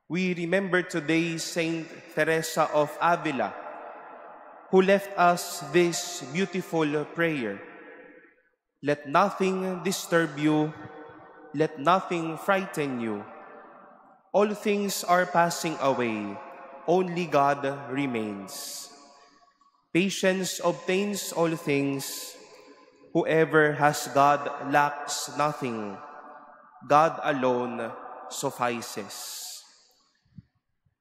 We remember today Saint Teresa of Avila, who left us this beautiful prayer. Let nothing disturb you, let nothing frighten you. All things are passing away, only God remains. Patience obtains all things. Whoever has God lacks nothing. God alone suffices.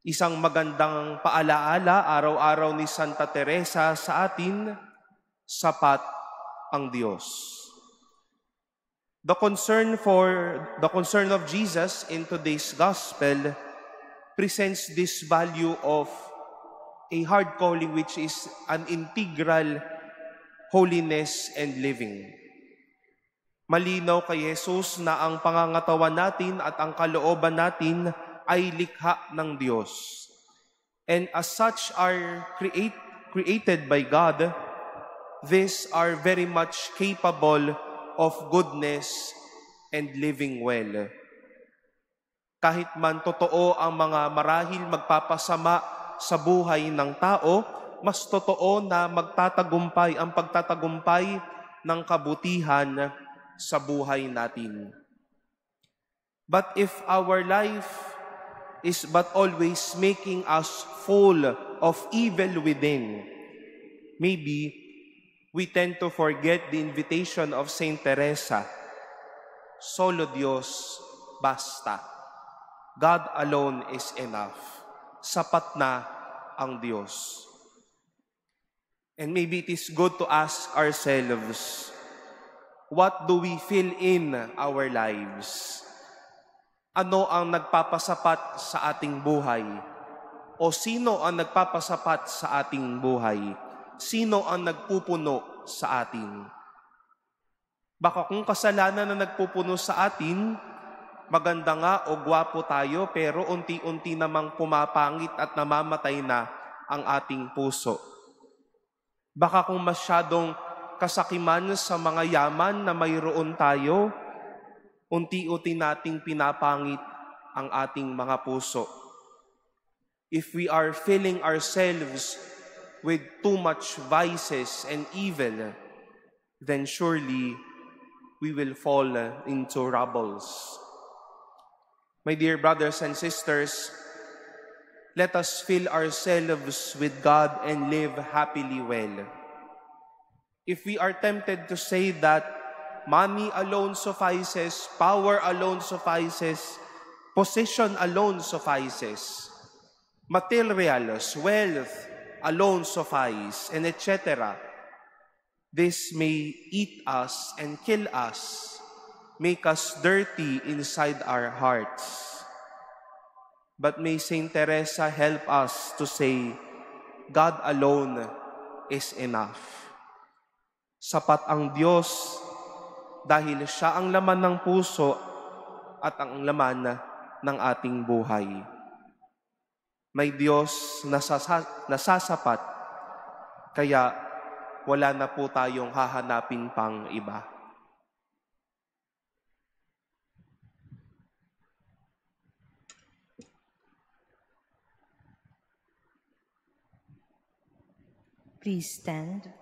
Isang magandang paalaala araw-araw ni Santa Teresa sa atin, sapat ang Diyos. The concern of Jesus in today's gospel presents this value of a hard calling, which is an integral holiness and living. Malinaw kay Jesus na ang pangangatawan natin at ang kalooban natin ay likha ng Diyos. And as such are created by God, these are very much capable of goodness and living well. Kahit man totoo ang mga marahil magpapasama sa buhay ng tao, mas totoo na magtatagumpay ang pagtatagumpay ng kabutihan sa buhay natin. But if our life is but always making us full of evil within, maybe we tend to forget the invitation of Saint Teresa, solo Dios basta. God alone is enough. Sapat na ang Diyos. And maybe it is good to ask ourselves, what do we fill in our lives? Ano ang nagpapasapat sa ating buhay? O sino ang nagpapasapat sa ating buhay? Sino ang nagpupuno sa atin? Baka kung kasalanan na nagpupuno sa atin, maganda nga o gwapo tayo, pero unti-unti namang pumapangit at namamatay na ang ating puso. Baka kung masyadong kasakiman sa mga yaman na mayroon tayo, unti-unti nating pinapangit ang ating mga puso. If we are filling ourselves with too much vices and evil, then surely we will fall into rubbles. My dear brothers and sisters, let us fill ourselves with God and live happily well. If we are tempted to say that money alone suffices, power alone suffices, position alone suffices, materials, wealth alone suffice, and etc., this may eat us and kill us, make us dirty inside our hearts. But may Saint Teresa help us to say, God alone is enough. Sapat ang Diyos dahil Siya ang laman ng puso at ang laman ng ating buhay. May Diyos na nasasapat, kaya wala na po tayong hahanapin pang iba. Please stand.